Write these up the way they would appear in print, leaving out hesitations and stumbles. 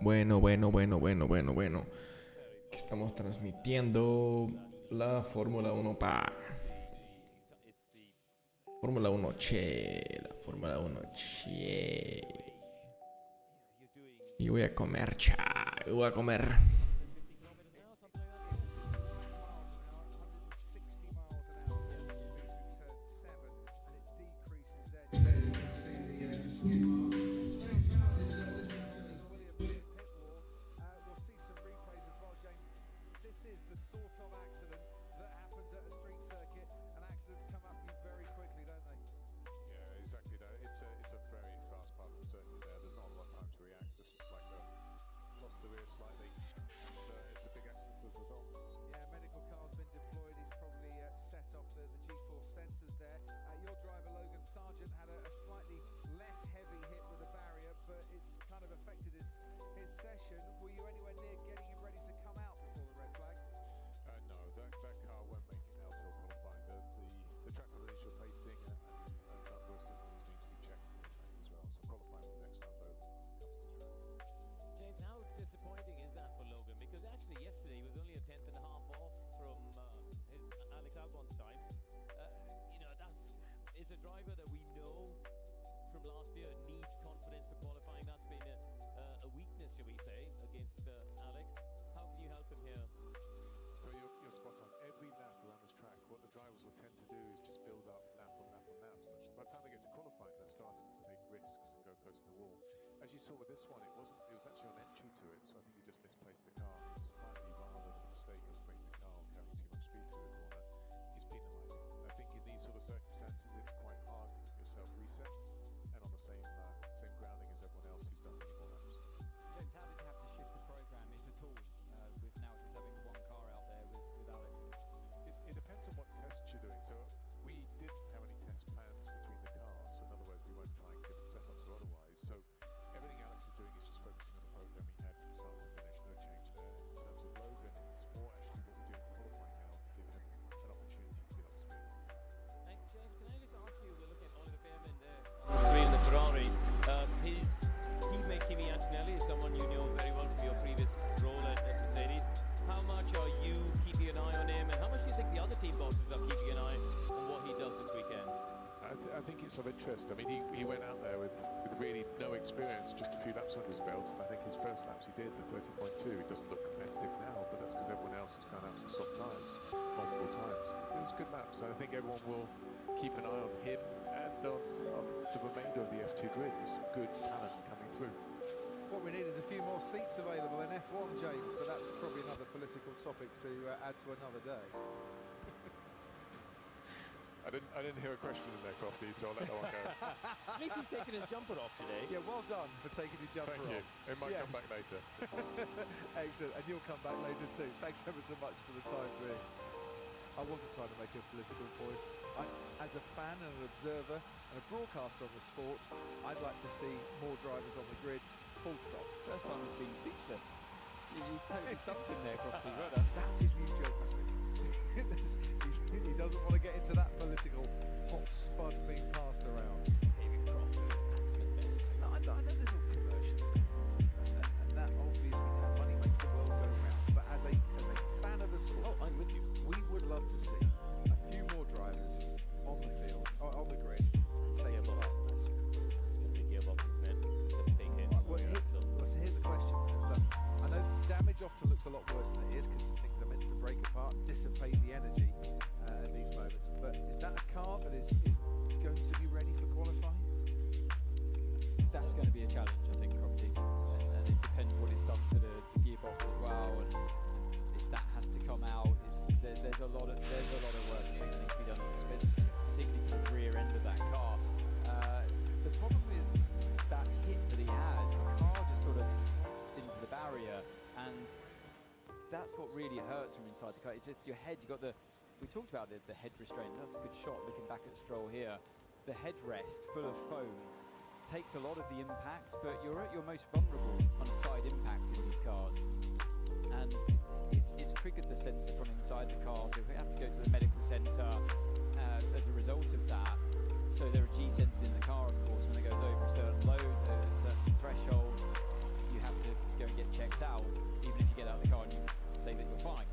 Bueno. Que estamos transmitiendo la Fórmula 1 Fórmula 1 che. La Fórmula 1 che. Y voy a comer, voy a comer. As you saw with this one, it was actually on entry to it, so I think he just misplaced the car. Slightly rather than a mistake of bringing the car or carrying too much speed through the corner, he's penalising. I think in these sort of circumstances, it's quite hard to get yourself reset and on the same grounding as everyone else who's done many more laps. James, how did you have to shift the program, if at all, with now just having one car out there with Alex? It depends on what tests you're doing. So we didn't have any test plans between the cars, so in other words, we weren't trying different setups or otherwise. So everything Alex is doing is just focusing on the program he had from start to finish, no change there. In terms of Logan, it's more actually what we're doing in qualifying now to give him an opportunity to get up to speed. And James, can I just ask you, we're looking at Oliver Behrman there in the Ferrari. His teammate Kimi Antonelli is someone you know very well from your previous role at Mercedes. How much are you keeping an eye on him, and how much do you think the other team bosses are keeping an eye on what he does this weekend? I think it's of interest. I mean, he went out there with really no experience, just a few laps under his belt, and I think his first laps he did, the 30.2, he doesn't look competitive now, but that's because everyone else has gone out some soft tyres multiple times. It was good laps, so I think everyone will keep an eye on him and on the remainder of the F2 grid. There's some good talent coming through. What we need is a few more seats available in F1, James, but that's probably another political topic to add to another day. I didn't hear a question in there, Crofty, so I'll let that one go. At least he's taken his jumper off today. Yeah, well done for taking your jumper Thank you. off. It might come back later. Excellent, and you'll come back later too. Thanks ever so much for the time being. I wasn't trying to make a political point. As a fan and an observer and a broadcaster on the sport, I'd like to see more drivers on the grid, full stop. First time he's been speechless. You totally stumped him there, Crofty. Well That's his new job, you see. He doesn't want to get into that political hot spud being passed around. David Crofty is batsman best. No, I know there's all commercial and that obviously money makes the world go round. But as a fan of the sport, I'm with you. we would love to see a few more drivers on the field, on the grid, taking part. That's going to be gearbox, isn't it? It's a big hit. So here's the question. Look, I know damage often looks a lot worse than it is because things are meant to break apart, dissipate the energy at these moments. But is that a car that is going to be ready for qualifying? That's going to be a challenge, I think, Crofty. And it depends what it's done to the gearbox as well. And if that has to come out, there's a lot of work that needs to be done to suspension, particularly to the rear end of that car. The problem with that hit that he had, the car just sort of slipped into the barrier, and that's what really hurts from inside the car. It's just your head. We talked about the head restraint. That's a good shot looking back at Stroll here. The headrest full of foam takes a lot of the impact, but you're at your most vulnerable on a side impact in these cars, and it's triggered the sensor from inside the car, so we have to go to the medical centre as a result of that. So there are G sensors in the car, of course. When it goes over a certain load, a certain threshold, you have to go and get out, even if you get out of the car and you say that you're fine.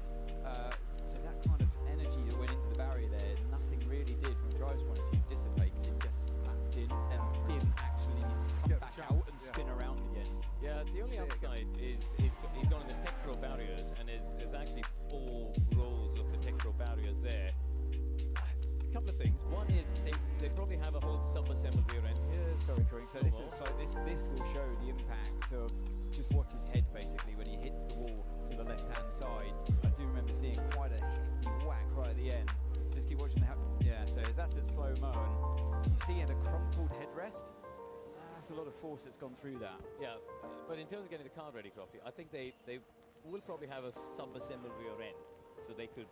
So that kind of energy that went into the barrier there, nothing really did from a driver's point of view dissipate because it just slapped in and didn't actually come Get the back chance, out and yeah. spin around again. Yeah, the only Say it upside is he's gone in the Tectro barriers, and there's actually 4 rows of the Tectro barriers there. A couple of things. One is they probably have a whole sub-assembled rear end. Sorry, Kareem. So this will show the impact of just watch his head basically when he hits the wall to the left-hand side. I do remember seeing quite a hefty whack right at the end. Just keep watching that. Yeah, so that's at slow-mo, and you see in a crumpled headrest. That's a lot of force that's gone through that. Yeah, but in terms of getting the car ready, Crofty, I think they will probably have a sub-assembled rear end, so they could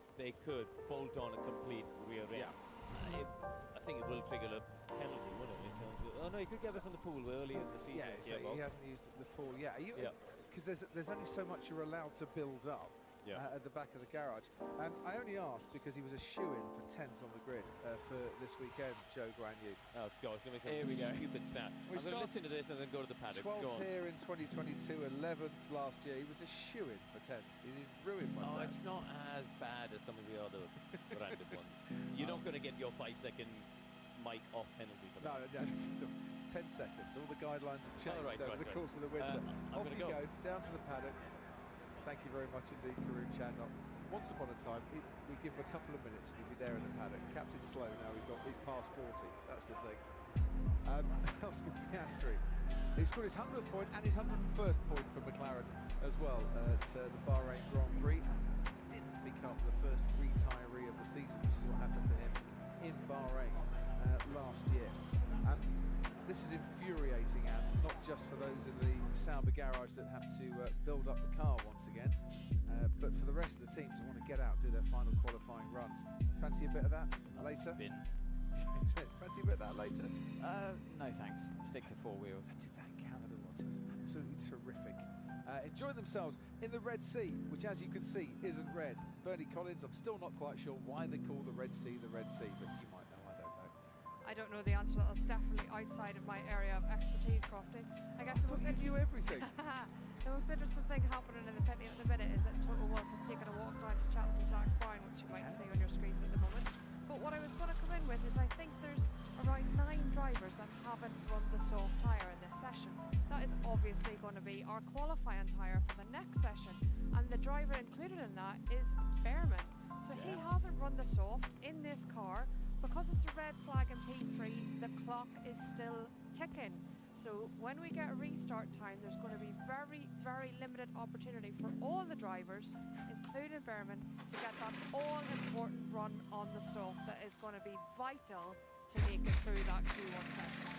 bolt on a complete rear end. I think it will trigger a penalty, wouldn't it? In terms of, oh no, he could get it from the pool early in the season. Yeah, so he hasn't used the full. Yeah, Yeah. because there's only so much you're allowed to build up. Yeah. At the back of the garage. I only asked because he was a shoe-in for 10th on the grid for this weekend, Joe Guanyu. Oh gosh, let me Here say we go. stupid stat. We I'm going to started listen to this and then go to the paddock. 12th Go on. here in 2022, 11th last year. He was a shoe-in for 10th. He ruined my Oh, stats. it's not as bad as some of the other random ones. You're not going to get your 5-second mic off penalty for No, that. no, 10 seconds. All the guidelines have changed right, over the right. course of the winter. I'm Off gonna you go. go, down to the paddock. Thank you very much indeed, Kareem Chandler. Once upon a time, we give him a couple of minutes and he'd be there in the paddock. Captain Slow now, he's past 40. That's the thing. Oscar Piastri, he scored his 100th point and his 101st point for McLaren as well at the Bahrain Grand Prix. Didn't become the first retiree of the season, which is what happened to him in Bahrain last year. This is infuriating, and not just for those in the Sauber garage that have to build up the car once again, but for the rest of the teams who want to get out, do their final qualifying runs. Fancy a bit of that later? Spin. Fancy a bit of that later? No thanks. Stick to 4 wheels. Did that Canada was absolutely terrific. Enjoy themselves in the Red Sea, which, as you can see, isn't red. Bernie Collins, I'm still not quite sure why they call the Red Sea, but you might know. I don't know. I don't know the answer to that. That's definitely outside of my area of expertise, Crofty. I guess the most, You knew everything. the most interesting thing happening in the pit lane at the minute is that Total Wolf has taken a walk down to chat to Zach Brown, which you might see on your screens at the moment. But what I was going to come in with is I think there's around 9 drivers that haven't run the soft tyre in this session. That is obviously going to be our qualifying tyre for the next session, and the driver included in that is Behrman. So he hasn't run the soft in this car. Because it's a red flag in P3, the clock is still ticking. So when we get a restart time, there's going to be very, very limited opportunity for all the drivers, including Behrman, to get that all-important run on the soft that is going to be vital to make it through that Q1 session.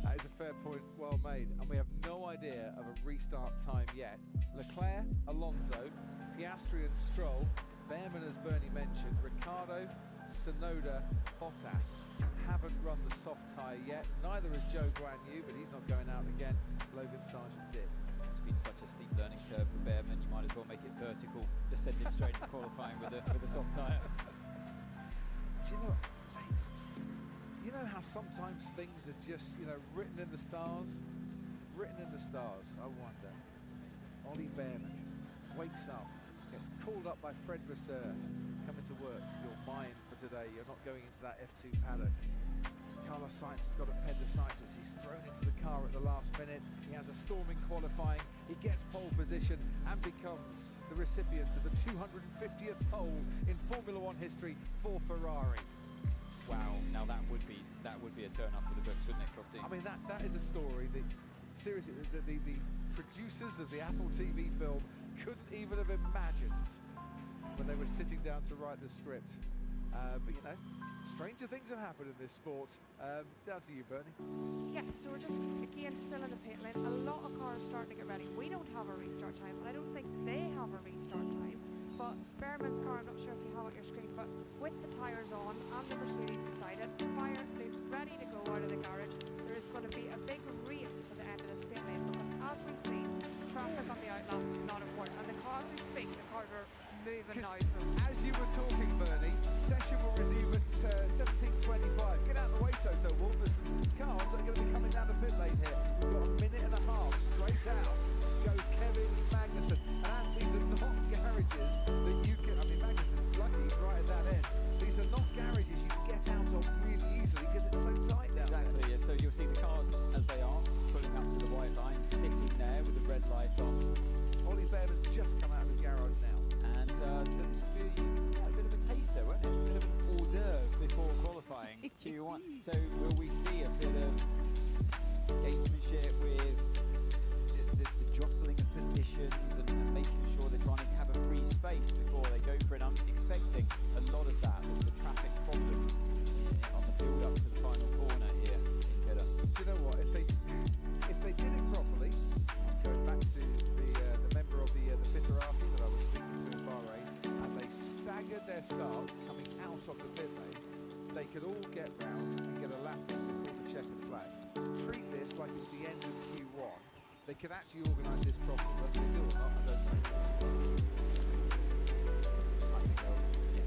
That is a fair point, well made. And we have no idea of a restart time yet. Leclerc, Alonso, Piastri and Stroll, Behrman, as Bernie mentioned, Ricciardo, Tsunoda, Bottas haven't run the soft tyre yet. Neither has Joe Guanyu, but he's not going out again. Logan Sargent did. It's been such a steep learning curve for Behrman. You might as well make it vertical. Just send him straight to qualifying with a soft tyre. Do you know, you know how sometimes things are just, written in the stars? Written in the stars, I wonder. Ollie Behrman wakes up, gets called up by Fred Vasseur. Coming to work, you're mine for today. You're not going into that F2 paddock. Carlos Sainz has got appendicitis. He's thrown into the car at the last minute. He has a storming qualifying. He gets pole position and becomes the recipient of the 250th pole in Formula One history for Ferrari. Wow, now that would be a turn up for the books, wouldn't it, Crofty? I mean, that is a story that, seriously, the producers of the Apple TV film couldn't even have imagined when they were sitting down to write the script. But stranger things have happened in this sport. Down to you, Bernie. Yes, so we're just again still in the pit lane. A lot of cars starting to get ready. We don't have a restart time, and I don't think they have a restart time. But Behrman's car, I'm not sure if you have it on your screen, but with the tyres on and the Mercedes beside it, fire, they're ready to go out of the garage. There is going to be a big race to the end of this pit lane because, as we see, traffic on the outlap not important. And the cars we speak, the cars are moving now. So As you were talking, Bernie, session will resume at 17:25. Get out of the way, Toto Wolff. There's some cars that are going to be coming down the pit lane here. We've got a minute and a half straight out. Goes Kevin Magnussen. Q1. So will we see a bit of gamesmanship with the jostling of positions and making sure they're trying to have a free space before they go for it? I'm expecting a lot of that with the traffic problems on the build up to the final corner here in Jeddah. Do you know what? If they did it properly, I'm going back to the member of the Fitterati that I was speaking to in Bahrain, and they staggered their starts coming out of the pit lane, they could all get round and get a lap in before the checkered flag. Treat this like it's the end of Q1. They could actually organise this properly, whether they do or not, I don't know. I think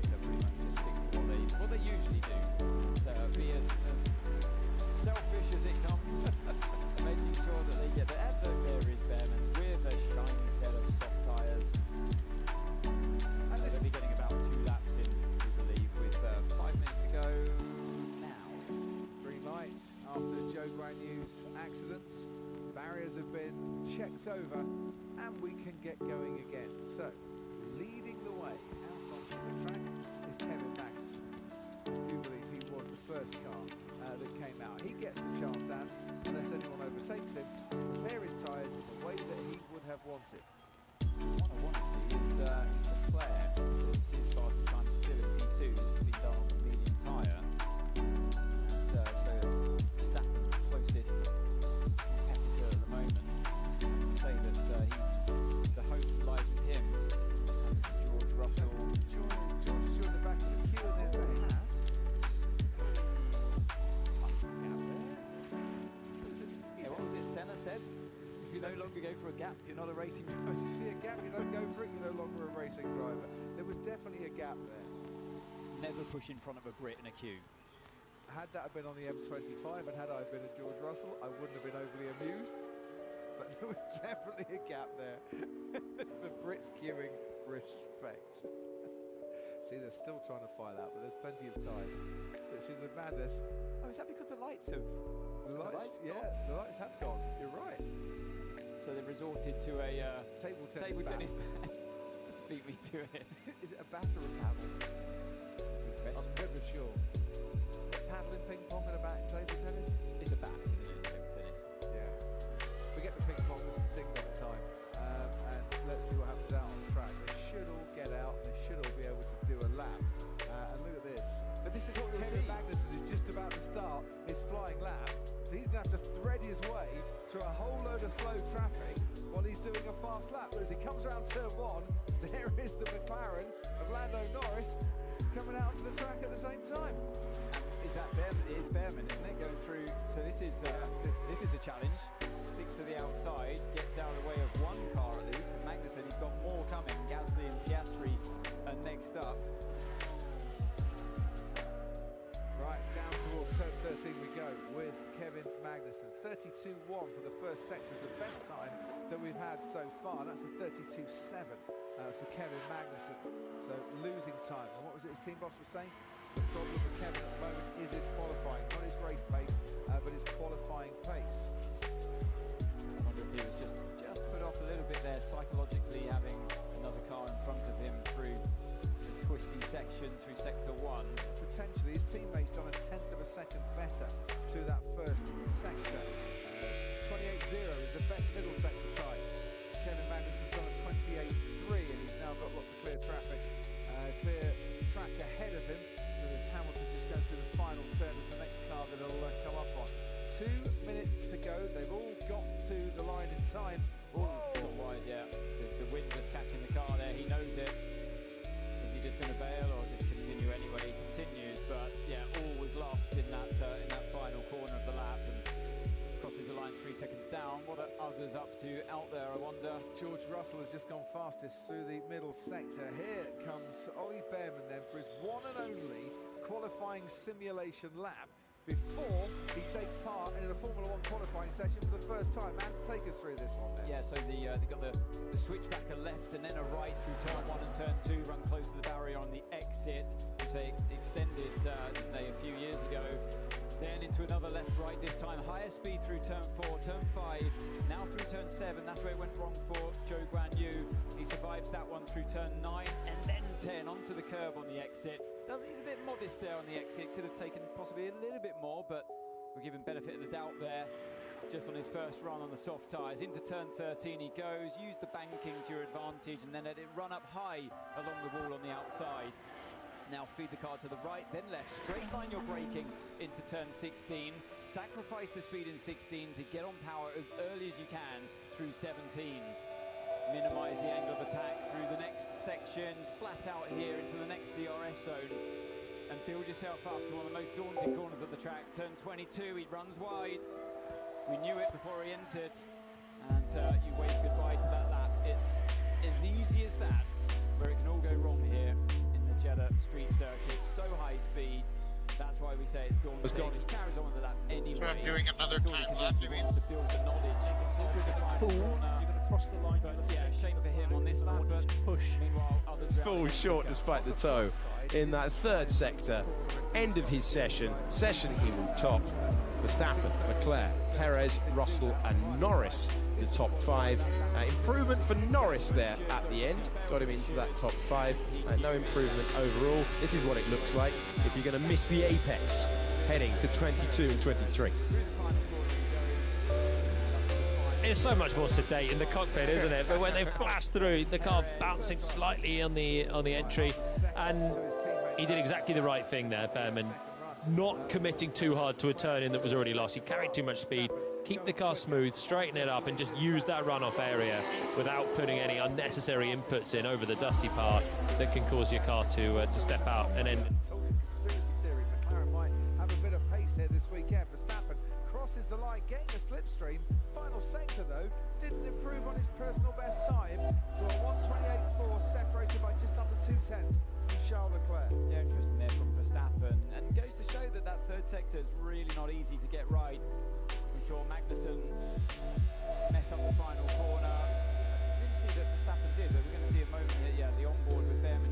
they'll pretty much just stick to what they usually do. So be as selfish as it comes, making sure that they get the effort. There is Behrman with a shiny set of soft tyres. And they'll be getting about 2 laps in, we believe, with 5 minutes to go now. Green lights after Joe Granew's accidents. Barriers have been checked over and we can get going again. So, leading the way out onto the track is Kevin Magnussen. I do believe he was the first car that came out. He gets the chance out, unless anyone overtakes him, to prepare his tyres the way that he would have wanted. What I want to see is Leclerc, because his fastest time is still in P2, it's been done on the medium tyre. So Verstappen's closest competitor at the moment. To say that the hope lies with him. George Russell. George is in the back of the queue and there's the Haas. What was it Senna said? If you no longer go for a gap, you're not a racing driver. If you see a gap, you don't go for it, you're no longer a racing driver. There was definitely a gap there. Never push in front of a Brit in a queue. Had that been on the M25 and had I been a George Russell, I wouldn't have been overly amused. But there was definitely a gap there. The Brits queuing, respect. See, they're still trying to file out, but there's plenty of time. This is a madness. Oh, is that because the lights have... The lights gone? the lights have gone. You're right. So they've resorted to a Table tennis tennis ban. Beat me to it. Is it a bat or a paddle? I'm never sure. Is it paddling, ping pong and a bat in table tennis? It's a bat, isn't it, in table tennis? Yeah. Forget the ping pong, this is the thing at the time. And let's see what happens out on the track. They should all get out and they should all be able to do a lap. And look at this. But this is what you'll Kevin see. Magnussen is just about to start his flying lap. So he's going to have to thread his way through a whole load of slow traffic while he's doing a fast lap. But as he comes around turn 1, there is the McLaren of Lando Norris coming out onto the track at the same time. Is that Behrman? It is Behrman, isn't it? Going through. So this is a challenge. Sticks to the outside, gets out of the way of one car at least. And Magnussen, he's got more coming. Gasly and Piastri are next up. Right, down towards turn 13 we go with Kevin Magnussen. 32.1 for the first sector is the best time that we've had so far. That's a 32.7 for Kevin Magnussen. So losing time. And what was it his team boss was saying? The problem with Kevin at the moment is his qualifying. Not his race pace, but his qualifying pace. I wonder if he was just put off a little bit there psychologically, having another car in front of him through the twisty section through sector 1. Potentially his teammates done a tenth of a second better to that first sector. 28.0 is the best middle sector time. Kevin Magnussen's done a 28.3 and he's now got lots of clear traffic. Clear track ahead of him. Lewis Hamilton just going through the final turn as the next car that he'll come up on. 2 minutes to go. They've all got to the line in time. Oh, got wide, yeah. The wind just catching the car there. He knows it. Is he just going to bail or just continue anyway? He continues, but yeah, all was lost in that final corner of the lap and crosses the line 3 seconds down. What are others up to out there, I wonder? George Russell has just gone fastest through the middle sector. Here comes Ollie Behrman then for his one and only qualifying simulation lap before he takes part in a Formula 1 qualifying session for the first time. And take us through this one then. Yeah, so they got the switchback, a left and then a right through turn 1 and turn 2, run close to the barrier on the exit, which they extended, didn't they, a few years ago. Then into another left-right, this time higher speed through turn 4, turn 5, now through turn 7. That's where it went wrong for Joe Guan Yu. He survives that one through turn 9 and then 10 onto the curb on the exit. He's a bit modest there on the exit, could have taken possibly a little bit more, but we'll give him benefit of the doubt there. Just on his first run on the soft tyres. Into turn 13 he goes, use the banking to your advantage and then let it run up high along the wall on the outside. Now feed the car to the right, then left, straight line your braking into turn 16. Sacrifice the speed in 16 to get on power as early as you can through 17. Minimise the angle of attack through the next section, flat out here into the next DRS zone. And build yourself up to one of the most daunting corners of the track. Turn 22, he runs wide. We knew it before he entered, and you wave goodbye to that lap. It's as easy as that, where it can all go wrong here in the Jeddah street circuit. So high speed, that's why we say it's daunting. He carries on with the lap anyway. So I'm doing another time lap, you mean? To build the knowledge. Through the final corner. You're going to cross the line, but yeah, shame for him on this lap, but push. Meanwhile, others Falls short despite the toe in that third sector. End of his session he will top Verstappen, Leclerc, Perez, Russell and Norris, the top 5. Improvement for Norris there at the end, got him into that top 5. No improvement overall. This is what it looks like if you're going to miss the apex heading to 22 and 23. It's so much more sedate in the cockpit, isn't it? But when they flash through, the car bouncing slightly on the entry, and he did exactly the right thing there, Behrman, not committing too hard to a turn-in that was already lost. He carried too much speed, keep the car smooth, straighten it up, and just use that runoff area without putting any unnecessary inputs in over the dusty part that can cause your car to step out and end. Conspiracy theory, McLaren might have a bit of pace here this weekend. Verstappen crosses the line, getting the slipstream. Final sector though, didn't improve on his personal best time. So a 1:28.4 separated by just under 2 tenths from Charles Leclerc. Yeah, interesting there from Verstappen, and goes to show that third sector is really not easy to get right. We saw Magnussen mess up the final corner. Didn't see that Verstappen did, but we're going to see a moment that, yeah, the onboard with Behrman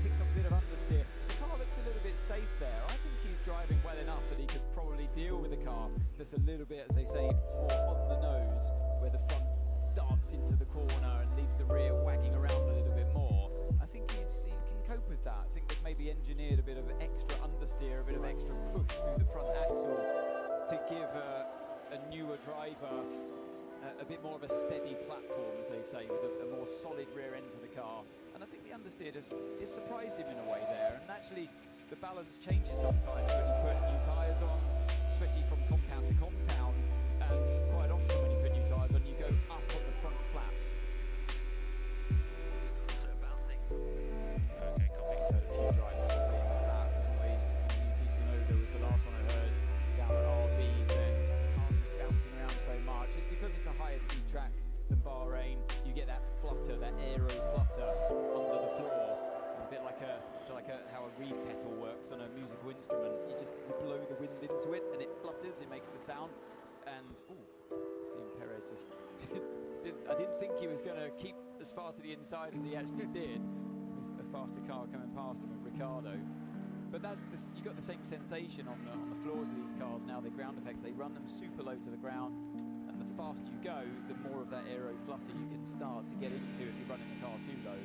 picks up a bit of understeer. The car looks a little bit safe there. I think he's driving well enough that he could probably deal with a car that's a little bit, as they say, more on the nose, where the front darts into the corner and leaves the rear wagging around a little bit more. I think he can cope with that. I think they've maybe engineered a bit of extra understeer, a bit of extra push through the front axle to give a newer driver a bit more of a steady platform, as they say, with a more solid rear end to the car. And I think the understeer has surprised him in a way there. And actually, the balance changes sometimes when you put new tyres on, especially from compound to compound. And quite often when you put new tyres on, you go up on the front flap. So bouncing. Okay, copy. Heard a few drivers complaining of that. Tsunoda was the last one I heard down at RB's, and the cars just bouncing around so much. It's because it's a higher speed track than Bahrain. You get that flutter, that aero flutter under the floor. A bit like how a reed pedal works on a musical instrument. You blow the wind into it and it flutters, it makes the sound. And seeing Perez just I didn't think he was going to keep as far to the inside as he actually did, with a faster car coming past him with Ricciardo. But you got the same sensation on the floors of these cars now. The ground effects, they run them super low to the ground, and the faster you go, the more of that aero flutter you can start to get into if you're running the car too low.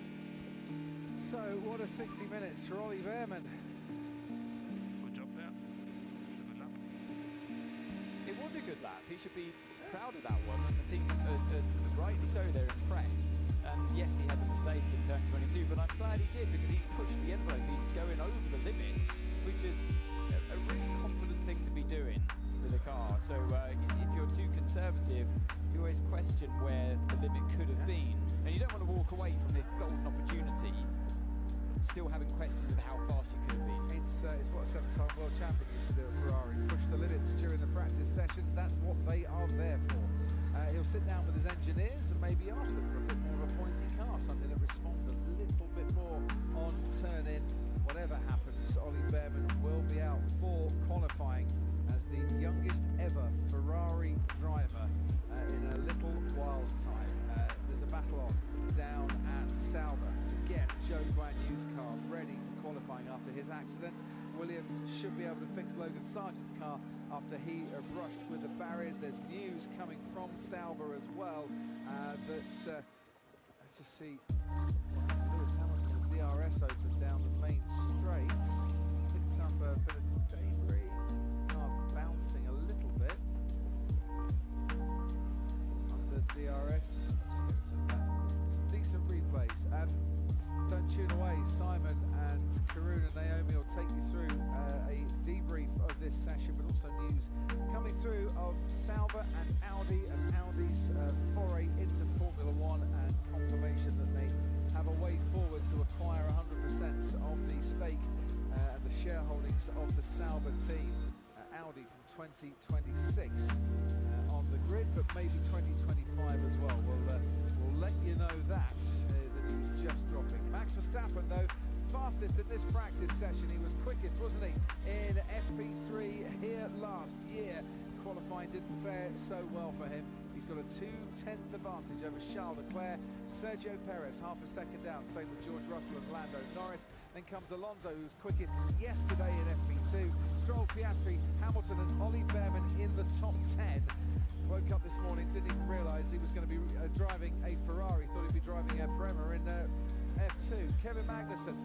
So what a 60 minutes for Ollie Behrman. Good job there. Good lap. It was a good lap. He should be proud of that one. And the team, rightly so, they're impressed. And yes, he had the mistake in turn 22, but I'm glad he did, because he's pushed the envelope. He's going over the limits, which is a really confident thing to be doing with a car. So if you're too conservative, you always question where the limit could have been. And you don't want to walk away from this golden opportunity still having questions of how fast you could have been. It's what a 7-time world champion used to do at Ferrari. Push the limits during the practice sessions. That's what they are there for. He'll sit down with his engineers and maybe ask them for a bit more of a pointy car, something that responds a little bit more on turn-in. Whatever happens, Ollie Behrman will be out for qualifying as the youngest ever Ferrari driver in a little while's time. There's a battle on down at Sauber to get Joe Guan Yu's car ready for qualifying after his accident. Williams should be able to fix Logan Sargent's car after he brushed with the barriers. There's news coming from Sauber as well that let's just see what Lewis Hamilton DRS open down the main straight. Picked up a bit of debris. Car bouncing a little bit. Under DRS. Just get some decent replays. Don't tune away. Simon and Karun and Naomi will take you through a debrief of this session, but also news coming through of Sauber and Audi and Audi's foray into Formula One and confirmation that they have a way forward to acquire 100% of the stake and the shareholdings of the Sauber team. Audi from 2026 on the grid, but maybe 2025 as well. We'll let you know that. The news just dropping. Max Verstappen, though, fastest in this practice session. He was quickest, wasn't he, in FP3 here last year. Qualifying didn't fare so well for him. He's got a 2/10 advantage over Charles Leclerc. Sergio Perez half a second down, same with George Russell and Lando Norris. Then comes Alonso, who was quickest yesterday in FP2. Stroll, Piastri, Hamilton and Ollie Behrman in the top 10. Woke up this morning, didn't even realise he was going to be driving a Ferrari. Thought he'd be driving a Prema in F2. Kevin Magnussen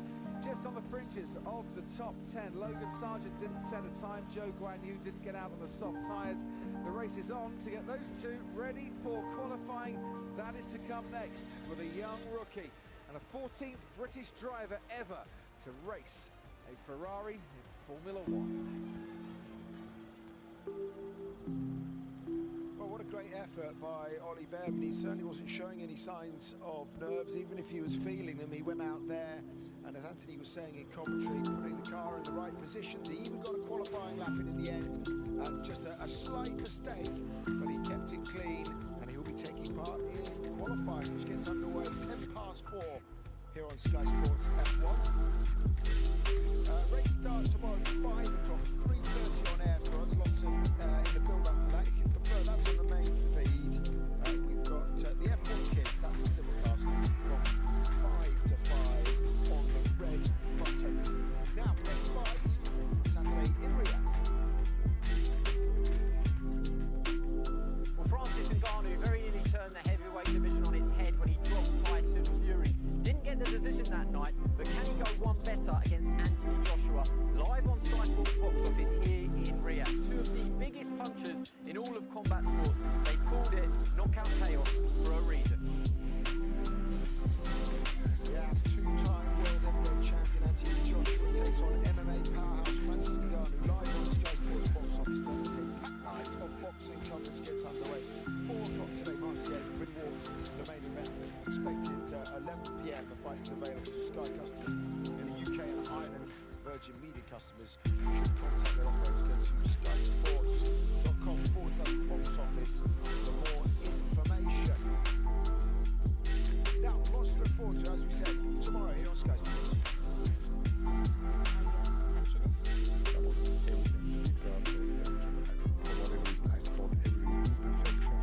just on the fringes of the top 10. Logan Sargent didn't set a time. Joe Guan Yu didn't get out on the soft tyres. The race is on to get those two ready for qualifying. That is to come next with a young rookie and a 14th British driver ever to race a Ferrari in Formula One. Well, what a great effort by Ollie Behrman. He certainly wasn't showing any signs of nerves, even if he was feeling them. He went out there, and as Anthony was saying in commentary, putting the car in the right positions. He even got a qualifying lap in the end. Just a slight mistake, but he kept it clean, and he'll be taking part in qualifying, which gets underway 4:10 here on Sky Sports F1. Race starts tomorrow at 5 o'clock, 3:30 on air for us. Lots of in the build-up for that. If you prefer, that's on the main feed. We've got the F1 Kids, that's a simulcast from 5 to 5 on the red button. Now, next fight, Saturday in Riyadh. Well, Francis Ngannou very nearly turned the heavyweight division on its head when he dropped Tyson Fury. Didn't get the decision that night, but can he go one better against Anthony Joshua? Live on Sky Sports box office here in Riyadh. Two of the biggest punchers in all of combat sports. They called it knockout chaos for a reason. Yeah, two-time world heavyweight champion Anthony Joshua takes on MMA powerhouse Francis Ngannou live on Sky Sports box office. Don't say packed night of boxing coverage gets underway. 4 o'clock today, March the 8th, with Walks, the main event. Expected 11 p.m. The fight is available to Sky customers in the UK and Ireland. Virgin Media customers should contact their operators. Go to skysports.com/box office for more information. Now, lots to look forward to, as we said, tomorrow here on Sky Sports. Everything perfect, and for whatever reason I spot every imperfection,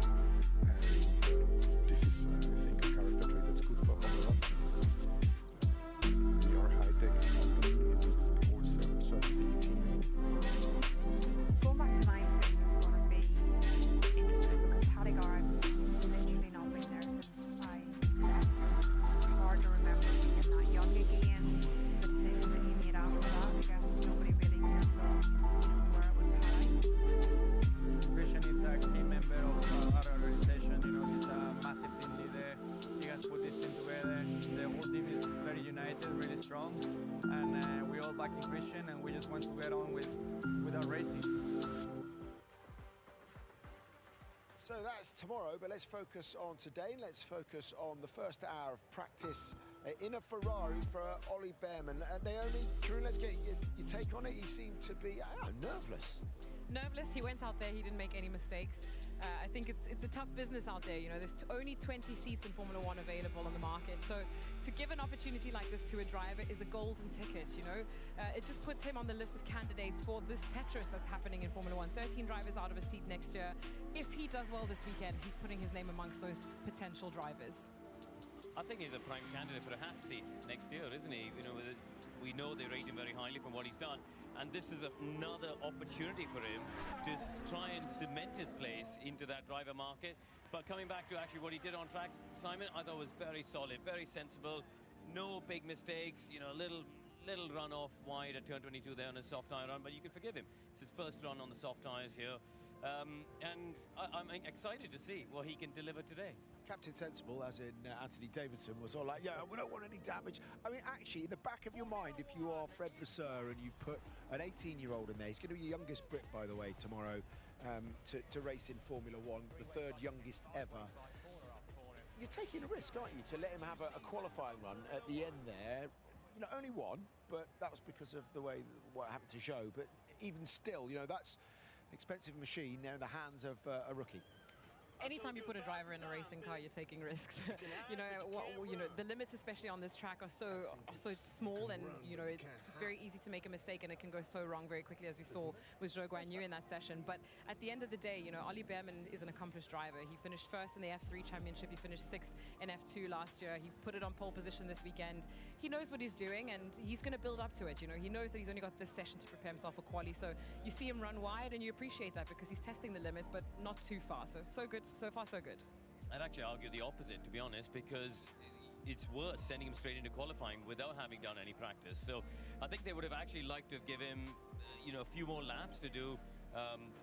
and this is I think a character trait that's good for Formula 1. We are a high-tech company, it needs also a certain team. Going back to my experience is going to be interesting because Paddygar, I've literally not been there since I left. It's hard to remember being that young again. The decision that he made after that, I guess nobody really knew where it would pan. Christian is a key member of our organization. He's a massive team leader. He has put this team together. The whole team is very united, really strong, and we all back in Christian, and we just want to get on with our racing. So that's tomorrow, but let's focus on today. Let's focus on the first hour of practice in a Ferrari for Ollie Behrman. Naomi, Karun, let's get your take on it. He seemed to be nerveless. Nerveless, he went out there, he didn't make any mistakes. I think it's a tough business out there, there's only 20 seats in Formula One available on the market, so to give an opportunity like this to a driver is a golden ticket, It just puts him on the list of candidates for this Tetris that's happening in Formula One. 13 drivers out of a seat next year. If he does well this weekend, he's putting his name amongst those potential drivers. I think he's a prime candidate for a Haas seat next year, isn't he? We know they rate him very highly from what he's done, and this is another opportunity for him to try and cement his place into that driver market. But coming back to actually what he did on track, Simon, I thought was very solid, very sensible. no big mistakes, you know, little run off wide at turn 22 there on a soft tire run, but you can forgive him. It's his first run on the soft tires here. And I'm excited to see what he can deliver today. Captain Sensible, as in Anthony Davidson, was all like, yeah, we don't want any damage. I mean, actually, in the back of your mind, if you are Fred Vasseur and you put an 18-year-old in there, he's going to be the youngest Brit, by the way, tomorrow to race in Formula One, the third youngest ever. You're taking a risk, aren't you, to let him have a qualifying run at the end there. You know, only one, but that was because of the way what happened to Joe. But even still, you know, that's an expensive machine there in the hands of a rookie. Anytime you put a driver in a racing car, you're taking risks. You know, the limits, especially on this track, are so small, and you know it's very easy to make a mistake, and it can go so wrong very quickly, as we saw with Zhou Guanyu in that session. But at the end of the day, you know, Ollie Behrman is an accomplished driver. He finished first in the F3 Championship. He finished sixth in F2 last year. He put it on pole position this weekend. He knows what he's doing, and he's going to build up to it. You know, he knows that he's only got this session to prepare himself for quali. So you see him run wide, and you appreciate that because he's testing the limits, but not too far. So good. So far, so good. I'd actually argue the opposite, to be honest, because it's worse sending him straight into qualifying without having done any practice. So I think they would have actually liked to give him, you know, a few more laps to do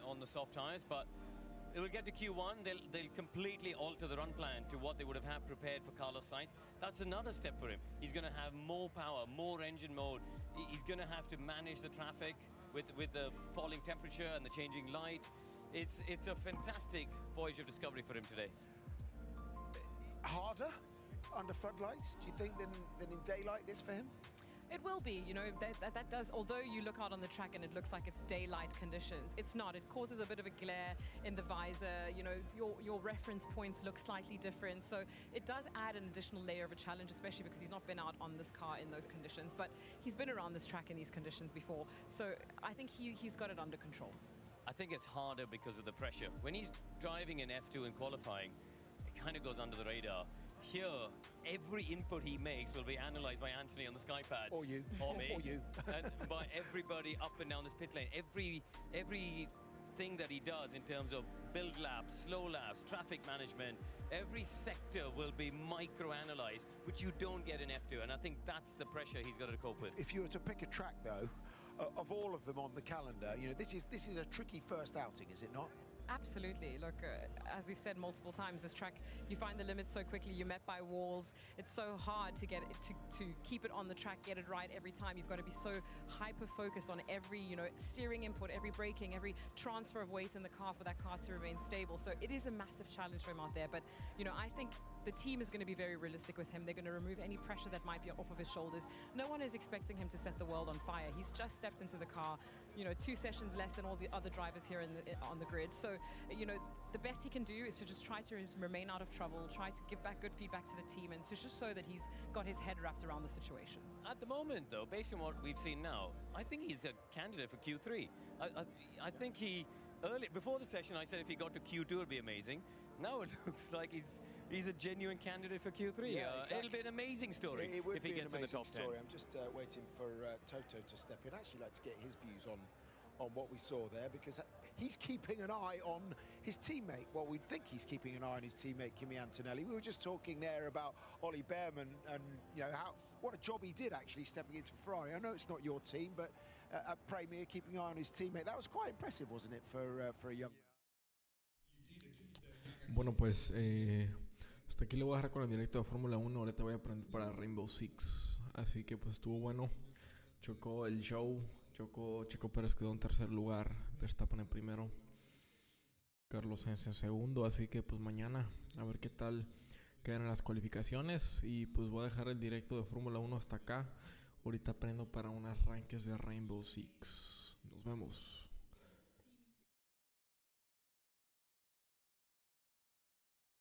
on the soft tires. But it will get to Q1, they'll completely alter the run plan to what they would have had prepared for Carlos Sainz. That's another step for him. He's going to have more power, more engine mode. He's going to have to manage the traffic with the falling temperature and the changing light. It's a fantastic voyage of discovery for him today. Harder under floodlights, do you think, than in daylight this for him? It will be, you know, that does, although you look out on the track and it looks like it's daylight conditions, it's not. It causes a bit of a glare in the visor, you know, your reference points look slightly different, so it does add an additional layer of a challenge, especially because he's not been out on this car in those conditions, but he's been around this track in these conditions before, so I think he's got it under control. I think it's harder because of the pressure. When he's driving in F2 in qualifying, it kind of goes under the radar. Here, every input he makes will be analyzed by Anthony on the SkyPad. Or you. Or me. Or you. And by everybody up and down this pit lane. Every thing that he does in terms of build laps, slow laps, traffic management, every sector will be micro-analyzed, which you don't get in F2. And I think that's the pressure he's got to cope with. If you were to pick a track, though, of all of them on the calendar, you know, this is a tricky first outing, is it not? Absolutely. Look, as we've said multiple times, this track, you find the limits so quickly, you're met by walls. It's so hard to get it, to keep it on the track, get it right every time. You've got to be so hyper-focused on every, you know, steering input, every braking, every transfer of weight in the car for that car to remain stable. So it is a massive challenge for him out there. But, you know, I think the team is going to be very realistic with him. They're going to remove any pressure that might be off of his shoulders. No one is expecting him to set the world on fire. He's just stepped into the car, you know, 2 sessions less than all the other drivers here on the grid. So, you know, the best he can do is to just try to remain out of trouble, try to give back good feedback to the team, and to just show that he's got his head wrapped around the situation. At the moment, though, based on what we've seen now, I think he's a candidate for Q3. I think before the session, I said if he got to Q2, it would be amazing. Now it looks like he's a genuine candidate for Q3. Yeah, exactly. It'll be an amazing story it would if he be gets an in the top amazing story. 10. I'm just waiting for Toto to step in. I'd actually like to get his views on what we saw there, because he's keeping an eye on his teammate. Well, we think he's keeping an eye on his teammate, Kimi Antonelli. We were just talking there about Ollie Behrman and, you know, what a job he did actually stepping into Ferrari. I know it's not your team, but at Premier, keeping an eye on his teammate, that was quite impressive, wasn't it, for a young... Bueno, pues hasta aquí le voy a dejar con el directo de Fórmula 1. Ahorita voy a aprender para Rainbow Six. Así que pues estuvo bueno. Chocó el show. Checo Pérez quedó en tercer lugar. Verstappen en primero. Carlos Sainz en segundo. Así que pues mañana a ver qué tal quedan las cualificaciones. Y pues voy a dejar el directo de Fórmula 1 hasta acá. Ahorita aprendo para unas arranques de Rainbow Six. Nos vemos.